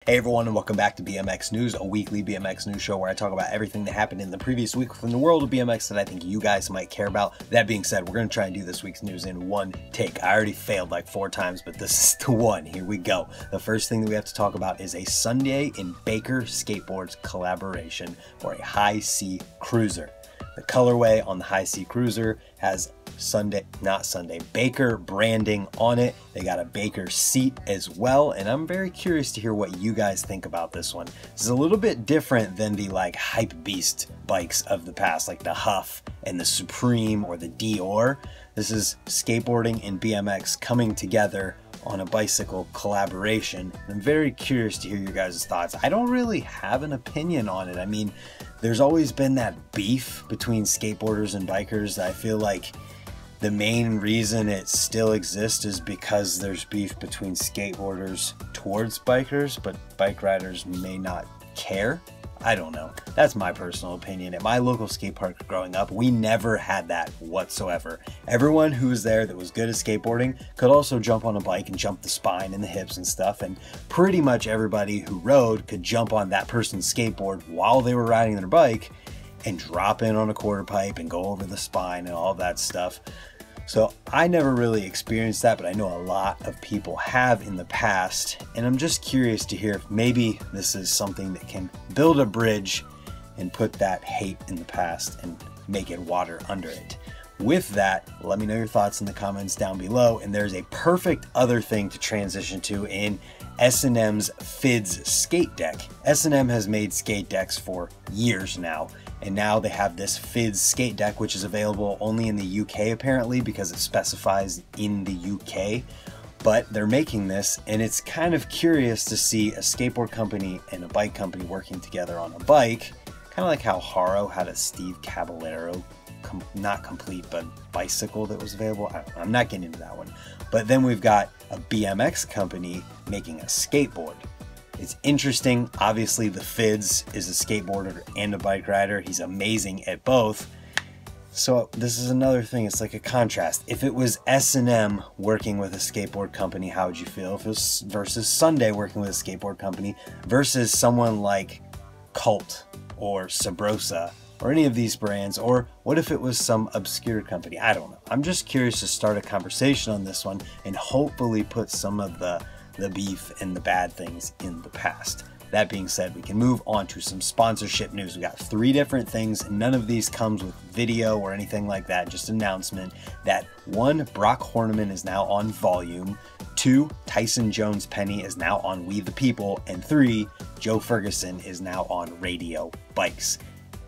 Hey everyone, and welcome back to BMX News, a weekly BMX news show where I talk about everything that happened in the previous week from the world of BMX that I think you guys might care about. That being said, we're going to try and do this week's news in one take. I already failed like 4 times, but this is the one. Here we go. The first thing that we have to talk about is a Sunday in Baker Skateboards collaboration for a high C cruiser. The colorway on the high C cruiser has Baker branding on it. They got a Baker seat as well, and I'm very curious to hear what you guys think about this one. This is a little bit different than the like hype beast bikes of the past, like the Huff and the Supreme or the Dior. This is skateboarding and BMX coming together on a bicycle collaboration. I'm very curious to hear your guys' thoughts. I don't really have an opinion on it. I mean, there's always been that beef between skateboarders and bikers. I feel like the main reason it still exists is because there's beef between skateboarders towards bikers, but bike riders may not care. I don't know. That's my personal opinion. At my local skate park growing up, we never had that whatsoever. Everyone who was there that was good at skateboarding could also jump on a bike and jump the spine and the hips and stuff, and pretty much everybody who rode could jump on that person's skateboard while they were riding their bike and drop in on a quarter pipe and go over the spine and all that stuff. So I never really experienced that, but I know a lot of people have in the past, and I'm just curious to hear if maybe this is something that can build a bridge and put that hate in the past and make it water under it. With that, let me know your thoughts in the comments down below, and there's a perfect other thing to transition to in S&M's Fidz skate deck. S&M has made skate decks for years now, and now they have this Fidz skate deck, which is available only in the UK apparently because it specifies in the UK. But they're making this, and it's kind of curious to see a skateboard company and a bike company working together on a bike, kind of like how Haro had a Steve Caballero, not complete, but bicycle that was available. I don't know, I'm not getting into that one. But then we've got a BMX company making a skateboard. It's interesting. Obviously, the Fidz is a skateboarder and a bike rider. He's amazing at both. So this is another thing. It's like a contrast. If it was S&M working with a skateboard company, how would you feel? If it was versus Sunday working with a skateboard company versus someone like Cult or Sabrosa or any of these brands, or what if it was some obscure company? I don't know. I'm just curious to start a conversation on this one and hopefully put some of the beef and the bad things in the past. That being said, we can move on to some sponsorship news. We got 3 different things. None of these comes with video or anything like that. Just an announcement that 1, Brock Horniman is now on Volume. 2, Tyson Jones Penny is now on We the People. And 3, Joe Ferguson is now on Radio Bikes.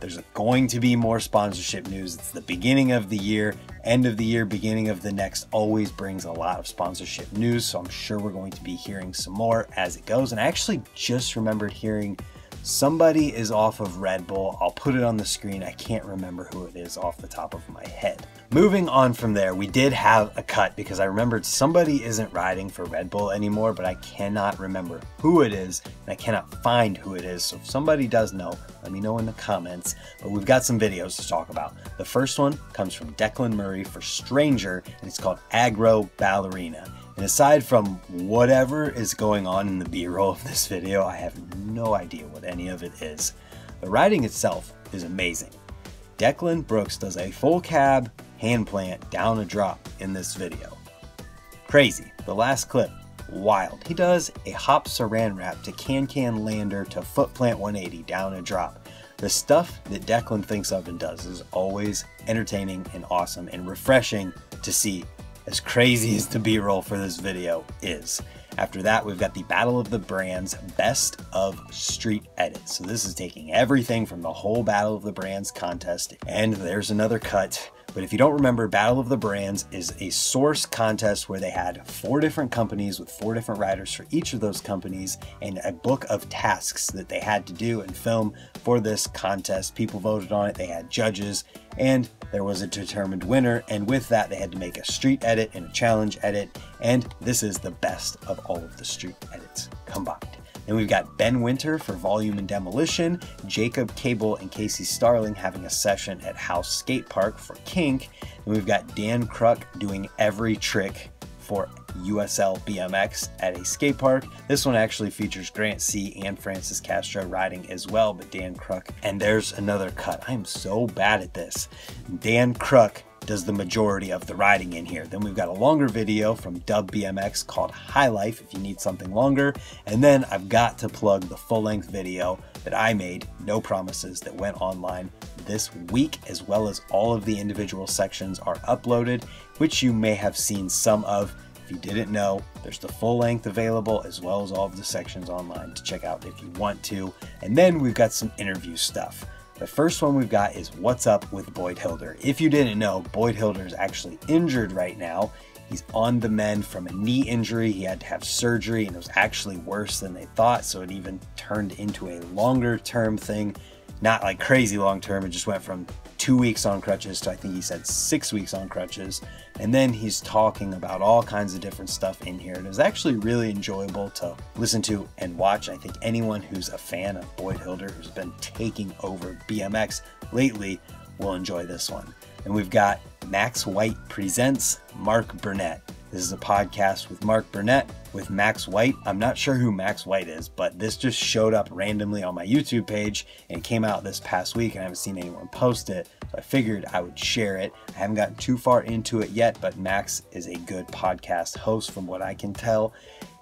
There's going to be more sponsorship news. It's the beginning of the year, end of the year, beginning of the next always brings a lot of sponsorship news. So I'm sure we're going to be hearing some more as it goes. And I actually just remembered hearing somebody is off of Red Bull. I'll put it on the screen. I can't remember who it is off the top of my head. Moving on from there, we did have a cut because I remembered somebody isn't riding for Red Bull anymore, but I cannot remember who it is and I cannot find who it is. So if somebody does know, let me know in the comments. But we've got some videos to talk about. The first one comes from Declan Murray for Stranger, and it's called Aggro Ballerina. And aside from whatever is going on in the B-roll of this video, I have no idea what any of it is. The riding itself is amazing. Declan Brooks does a full cab hand plant down a drop in this video. Crazy. The last clip, wild. He does a hop saran wrap to can-can lander to foot plant 180 down a drop. The stuff that Declan thinks of and does is always entertaining and awesome and refreshing to see, as crazy as the B-roll for this video is. After that, we've got the Battle of the Brands Best of Street Edit. So this is taking everything from the whole Battle of the Brands contest, and there's another cut. But if you don't remember, Battle of the Brands is a source contest where they had 4 different companies with 4 different riders for each of those companies and a book of tasks that they had to do and film for this contest. People voted on it, they had judges, and there was a determined winner. And with that, they had to make a street edit and a challenge edit. And this is the best of all of the street edits combined. Then we've got Ben Winter for Volume and Demolition, Jacob Cable and Casey Starling having a session at House Skate Park for Kink, and we've got Dan Kruk doing every trick for USL BMX at a skate park. This one actually features Grant C. and Francis Castro riding as well, but Dan Kruk. And there's another cut. I am so bad at this. Dan Kruk does the majority of the riding in here. Then we've got a longer video from Dub BMX called High Life if you need something longer. And then I've got to plug the full-length video that I made, No Promises, that went online this week, as well as all of the individual sections are uploaded, which you may have seen some of. If you didn't know, there's the full length available as well as all of the sections online to check out if you want to. And then we've got some interview stuff. The first one we've got is What's Up with Boyd Hilder. If you didn't know, Boyd Hilder is actually injured right now. He's on the mend from a knee injury. He had to have surgery and it was actually worse than they thought. So it even turned into a longer term thing. Not like crazy long term. It just went from 2 weeks on crutches to I think he said 6 weeks on crutches. And then he's talking about all kinds of different stuff in here. It was actually really enjoyable to listen to and watch. I think anyone who's a fan of Boyd Hilder, who's been taking over BMX lately, will enjoy this one. And we've got Max White Presents Mark Burnett. This is a podcast with Mark Burnett with Max White. I'm not sure who Max White is, but this just showed up randomly on my YouTube page and came out this past week and I haven't seen anyone post it. So I figured I would share it. I haven't gotten too far into it yet, but Max is a good podcast host from what I can tell.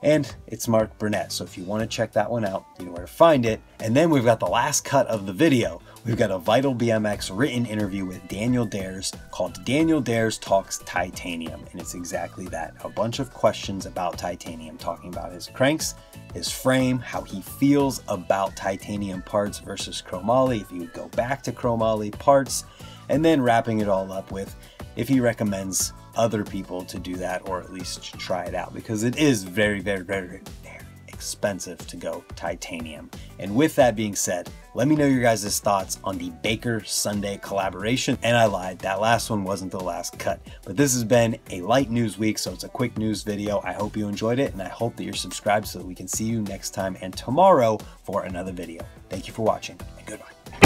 And it's Mark Burnett. So if you want to check that one out, you know where to find it. And then we've got the last cut of the video. We've got a Vital BMX written interview with Daniel Dares called Daniel Dares Talks Titanium. And it's exactly that. A bunch of questions about titanium, talking about his cranks, his frame, how he feels about titanium parts versus chromoly, if he would go back to chromoly parts, and then wrapping it all up with if he recommends other people to do that or at least try it out, because it is very, very, very, very expensive to go titanium. And with that being said, let me know your guys' thoughts on the Baker Sunday collaboration. And I lied, that last one wasn't the last cut, but this has been a light news week, so it's a quick news video. I hope you enjoyed it, and I hope that you're subscribed so that we can see you next time and tomorrow for another video. Thank you for watching, and goodbye.